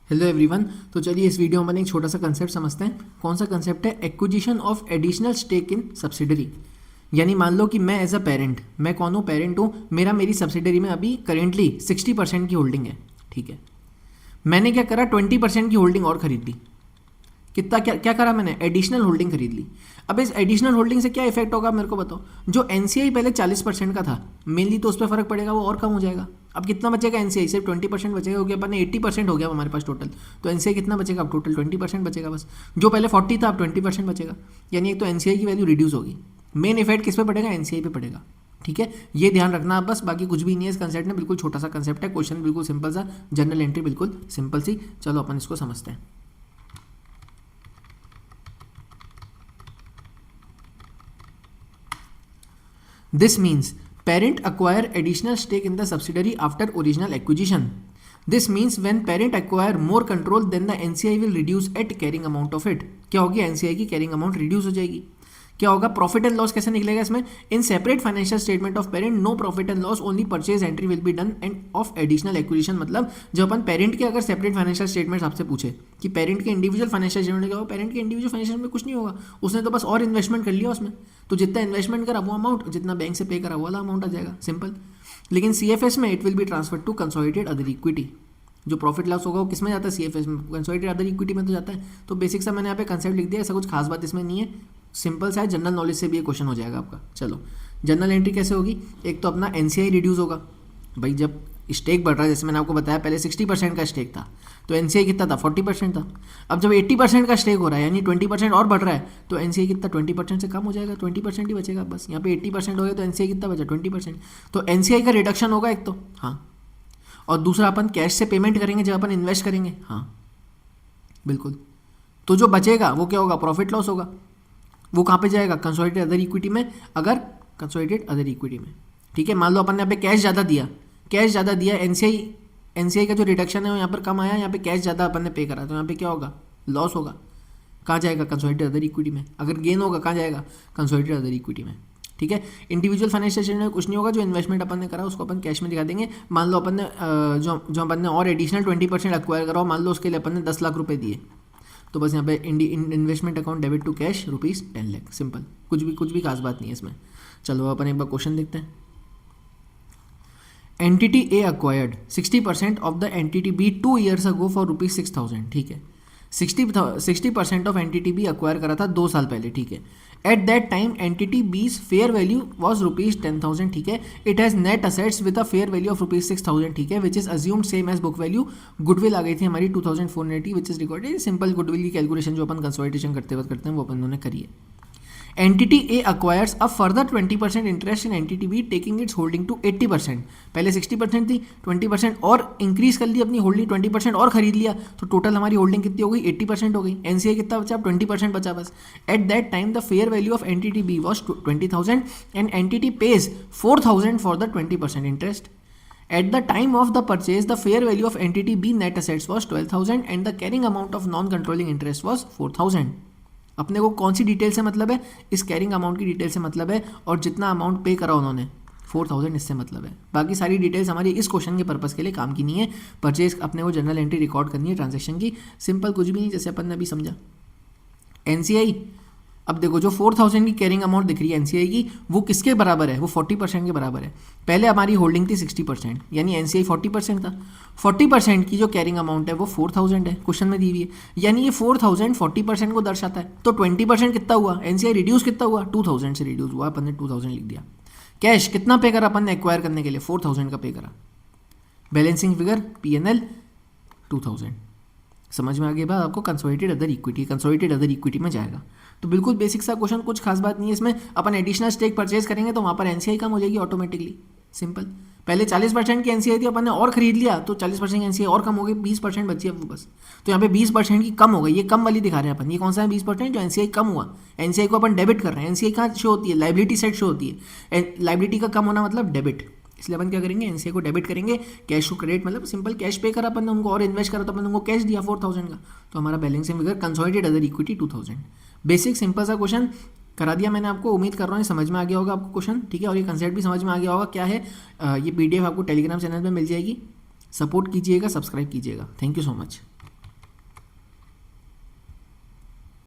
Hello everyone. तो चलिए इस वीडियो में एक छोटा सा कंसेप्ट समझते हैं। कौन सा कंसेप्ट है? Acquisition of additional stake in subsidiary. यानी मान लो कि मैं एज अ पेरेंट, मैं कौन हूँ? पेरेंट हूँ। मेरी सब्सिडरी में अभी करेंटली 60% की होल्डिंग है, ठीक है। मैंने क्या करा? 20% की होल्डिंग और खरीद ली। कितना क्या क्या करा मैंने? एडिशनल होल्डिंग खरीद ली। अब इस एडिशनल होल्डिंग से क्या इफेक्ट होगा मेरे को बताओ। जो एनसीआई पहले 40% का था मेनली, तो उस पर फर्क पड़ेगा, वो और कम हो जाएगा। अब कितना बचेगा? एनसीआई सिर्फ 20% बचेगा, क्योंकि अपन ने 80% हो गया हमारे पास टोटल। तो एनसीआई कितना बचेगा? अब टोटल 20% बचेगा बस। जो पहले 40 था अब 20% बचेगा। यानी एक तो एनसीआई की वैल्यू रिड्यूस होगी। मेन इफेक्ट किस पे पड़ेगा? एनसीआई पे पड़ेगा, ठीक है। ये ध्यान रखना आप बस, बाकी कुछ भी नहीं है इस कंसेप्ट में। बिल्कुल छोटा सा कंसेप्ट है, क्वेश्चन बिल्कुल सिंपल सा, जनरल एंट्री बिल्कुल सिंपल सी। चलो अपन इसको समझते हैं। This means parent acquire additional stake in the subsidiary after original acquisition. This means when parent acquire more control, then the NCI will reduce at carrying amount of it. क्या होगी? NCI की carrying amount reduce हो जाएगी। क्या होगा? Profit and loss कैसे निकलेगा इसमें? In separate financial statement of parent no profit and loss, only purchase entry will be done and of additional acquisition. मतलब जब अपन पेरेंट के अगर सेपरेट फाइनेंशियल स्टेटमेंट्स आपसे पूछे कि पेरेंट के इंडिविजुअल फाइनेंशियल स्टेटमेंट क्या होगा, पेरेंट के इंडिविजुअल फाइनेंशियल में कुछ नहीं होगा। उसने तो बस और इन्वेस्टमेंट कर लिया उसमें, तो जितना इन्वेस्टमेंट करा वो अमाउंट, जितना बैंक से पे करा वो वाला अमाउंट आ जाएगा, सिंपल। लेकिन सीएफएस में it will be transfer to consolidated other equity. जो प्रॉफिट लॉस होगा वो किस में जाता है? सीएफएस में, कंसोलिडेटेड अदर इक्विटी में तो जाता है। तो बेसिक सा मैंने यहाँ पे कंसेप्ट लिख दिया, ऐसा कुछ खास बात इसमें नहीं है, सिंपल सा है। जनरल नॉलेज से भी ये क्वेश्चन हो जाएगा आपका। चलो जनरल एंट्री कैसे होगी? एक तो अपना एनसीआई रिड्यूस होगा भाई, जब स्टेक बढ़ रहा है, जैसे मैंने आपको बताया पहले 60% का स्टेक था, तो एनसीआई कितना था? 40% था। अब जब 80% का स्टेक हो रहा है, यानी 20% और बढ़ रहा है, तो एनसीआई कितना? 20% से कम हो जाएगा, 20% ही बचेगा बस। यहाँ पे 80% हो गया तो एनसीआई कितना बचा? 20%। तो एनसीआई का रिडक्शन होगा एक तो, हाँ। और दूसरा अपन कैश से पेमेंट करेंगे जब अपन इन्वेस्ट करेंगे, हाँ बिल्कुल। तो जो बचेगा वो क्या होगा? प्रॉफिट लॉस होगा। वो कहाँ पे जाएगा? कंसोलिडेटेड अदर इक्विटी में। अगर कंसोलिडेटेड अदर इक्विटी में, ठीक है। मान लो अपन ने यहाँ पे कैश ज़्यादा दिया, एनसीआई का जो रिडक्शन है वो यहाँ पर कम आया, यहाँ पे कैश ज़्यादा अपन ने पे करा, तो यहाँ पे क्या होगा? लॉस होगा। कहाँ जाएगा? कंसोलिडेटेड अदर इक्विटी में। अगर गेन होगा कहाँ जाएगा? कंसोलिडेटेड अदर इक्विटी में, ठीक है। इंडिविजुअल फाइनेंशियल स्टेटमेंट में कुछ नहीं होगा, जो इन्वेस्टमेंट अपन ने करा उसको अपन कैश में दिखा देंगे। मान लो अपन ने जो अपन ने और एडिशनल 20% एक्वायर करा, मान लो उसके लिए अपन ने 10 लाख रुपए दिए, तो बस यहाँ पे investment account debit to cash ₹10 lakh, simple. कुछ भी खास बात नहीं है इसमें। चलो अपन एक बार क्वेश्चन देखते हैं। Entity A acquired 60% of the entity B 2 years ago for ₹6,000, ठीक है। 60% ऑफ एंटिटी बी अक्वायर करा था 2 साल पहले, ठीक है। At that time entity B's fair value was ₹10,000, ठीक है। It has net assets with a fair value of ₹6,000, ठीक है, which is assumed same as book value. Goodwill आ गई थी हमारी 2480, which is recorded. Simple goodwill की कैलकुलेशन जो अपन कंसोलिडेशन करते वक्त करते हैं वो अपन ने करी है। Entity A acquires a further 20% interest in entity B, taking its holding to 80%। पहले 60% थी, 20% और इंक्रीज कर ली अपनी होल्डिंग, 20% और खरीद लिया, तो टोटल हमारी होल्डिंग कितनी हो गई? 80% हो गई। एनसीआई कितना बचा? 20% बचा बस। At that time the fair value of entity B was 20,000 and entity pays 4,000 for the 20% interest. At the time of the purchase, the fair value of entity B net assets was 12,000 and the carrying amount of non-controlling interest was 4,000. अपने को कौन सी detail से मतलब है? इस carrying amount की detail से मतलब है, और जितना अमाउंट पे करा उन्होंने 4,000 इससे मतलब है। बाकी सारी डिटेल्स हमारी इस क्वेश्चन के पर्पस के लिए काम की नहीं है। परचेज अपने को जनरल एंट्री रिकॉर्ड करनी है ट्रांजेक्शन की, सिंपल, कुछ भी नहीं, जैसे अपन ने अभी समझा। एनसीआई, अब देखो जो 4,000 की कैरिंग अमाउंट दिख रही है एनसीआई की, वो किसके बराबर है? वो 40% के बराबर है। पहले हमारी होल्डिंग थी 60%, यानी एनसीआई 40% था। 40% की जो कैरिंग अमाउंट है वो 4,000 है, क्वेश्चन में दी हुई है। यानी ये 4,000 40% को दर्शाता है। तो 20% कितना हुआ? एनसीआई रिड्यूस कितना हुआ? 2,000 से रिड्यूस हुआ, अपन ने 2,000 लिख दिया। कैश कितना पे करा अपन ने एक्वायर करने के लिए? 4,000 का पे करा। Balancing figure PNL 2,000। समझ में आ गई बात आपको? कंसोलिडेटेड अदर इक्विटी में जाएगा। तो बिल्कुल बेसिक सा क्वेश्चन, कुछ खास बात नहीं है इसमें। अपन एडिशनल स्टेक परचेज करेंगे तो वहाँ पर एनसीआई कम हो जाएगी ऑटोमेटिकली, सिंपल। पहले 40% की एनसीआई थी, अपन ने और खरीद लिया तो 40% की एनसीआई और कम हो गई, 20% बची अब वो बस। तो यहाँ पे 20% की कम हो गई, ये कम वाली दिखा रहे हैं अपन। ये कौन सा है 20%? जो एनसीआई कम हुआ, एनसीआई को अपन डेबिट कर रहे हैं। एनसीआई कहाँ शो होती है? लाइबिलिटी साइड शो होती है। लाइबिलिटी का कम होना मतलब डेबिट, इसलिए अपन क्या करेंगे? एनसीआई को डेबिट करेंगे। कैश टू क्रेडिट मतलब सिंपल, कैश पे करा अपन ने उनको और इन्वेस्ट करा तो अपन उनको कैश दिया 4,000 का, तो हमारा balancing figure consolidated other equity 2,000। Basic simple सा क्वेश्चन करा दिया मैंने आपको। उम्मीद कर रहा हूँ समझ में आ गया होगा आपको क्वेश्चन, ठीक है। और ये कंसेप्ट भी समझ में आ गया होगा क्या है। ये पीडीएफ आपको टेलीग्राम चैनल पर मिल जाएगी। सपोर्ट कीजिएगा, सब्सक्राइब कीजिएगा। Thank you so much.